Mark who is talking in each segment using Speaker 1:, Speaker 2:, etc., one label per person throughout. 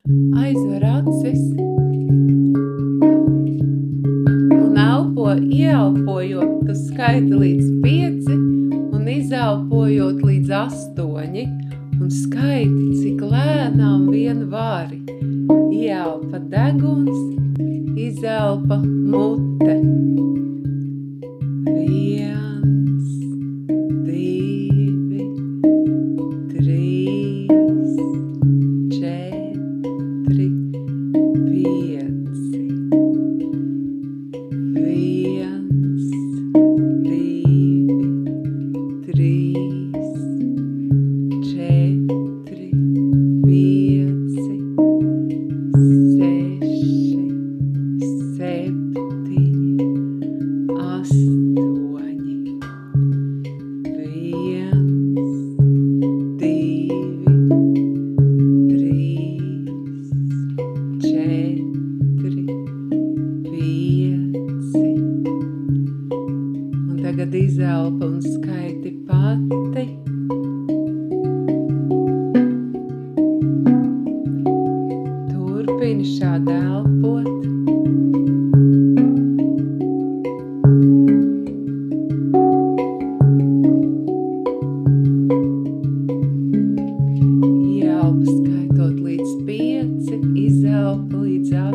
Speaker 1: Aizver acis un ieelpojot, tu skaiti līdz 5 un izelpojot līdz 8 un skaiti, cik lēnām vien vari. Ieelpa deguns, izelpa mute. 1, 2, 3, 4, 5. Tagad izelpa un skaiti pati. Turpini šādi elpot. Ieelpa skaitot līdz 5, izelpa līdz 8.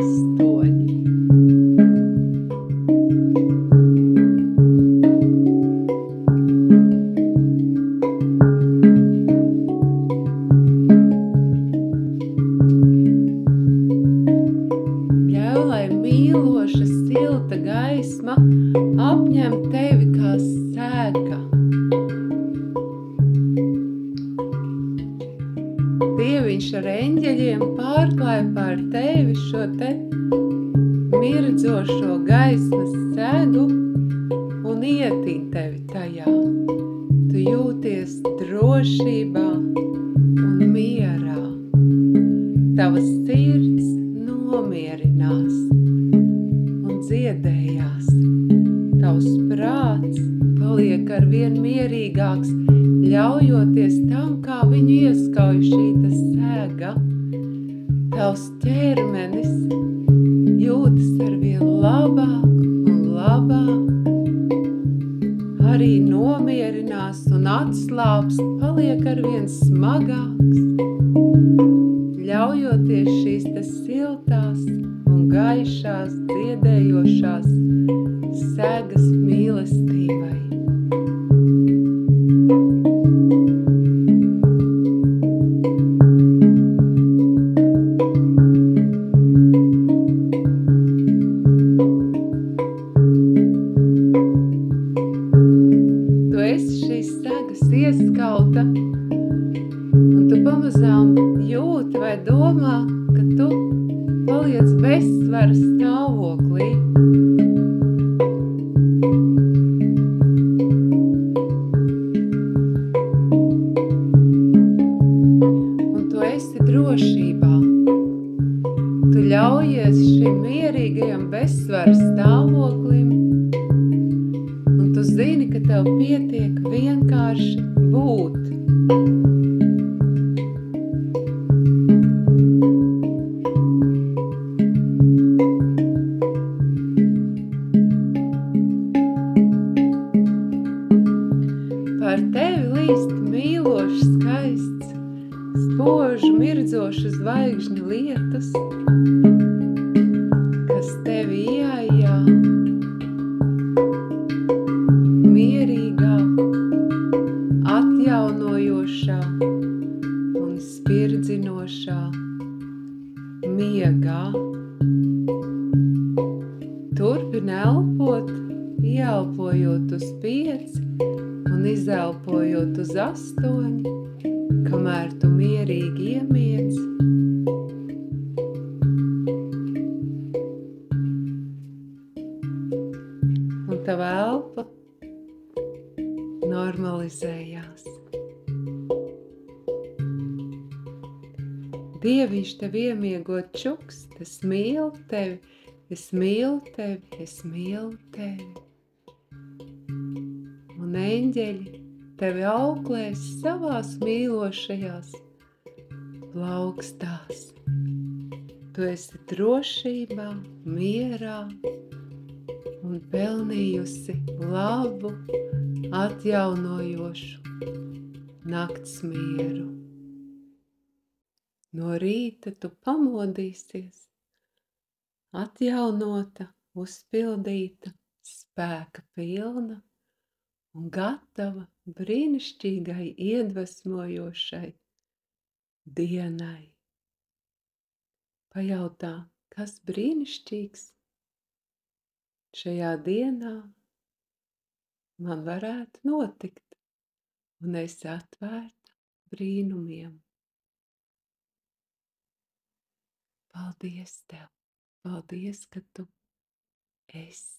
Speaker 1: Mīloša, silta gaisma apņem tevi kā sēga. Dieviņš ar eņģeļiem pārklāj pār tevi šo te mirdzošo gaismas sēgu un ietin tevi tajā. Tu jūties drošībā un mierā. Tava sirds nomierinās un dziedējās. Tavs prāts paliek arvien mierīgāks, ļaujoties tam, kā viņu ieskauj šī sēga. Tavs ķermenis jūtas arvien labāk un labāk. Arī nomierinās un atslābst, paliek arvien smagāks, ļaujoties šīs siltās un gaišās, dziedējošās sēgas mīlestībai. Tu esi šīs sēgas ieskauta, un tu pamazām jūti vai domā, ka tu paliec bezsvara stāvoklī. Un tu esi drošībā. Tu ļaujies šim mierīgajam bezsvara stāvoklim, un tu zini, ka tev pietiek vienkārši būt. Par tevi līst mīlošs, skaists, spožu, mirdzošu zvaigžņu lietus, kas tevi ieaijā mierīgā, atjaunojošā un spirdzinošā miegā. Turpini elpot, ieelpojot uz 5 un izelpojot uz 8, kamēr tu mierīgi iemiedz. Un tava elpa normalizējās. Dieviņš tev iemiegot čukst, es mīlu tevi, es mīlu tevi, es mīlu tevi. Un eņģeļi tevi auklēs savās mīlošajās plaukstās. tu esi drošībā, mierā un pelnījusi labu, atjaunojošu nakts mieru. No rīta tu pamodīsies, atjaunota, uzpildīta, spēka pilna un gatava brīnišķīgai, iedvesmojošai dienai. Pajautā, kas brīnišķīgs šajā dienā man varētu notikt, un esi atvērta brīnumiem. Paldies tev! Paldies, ka tu esi!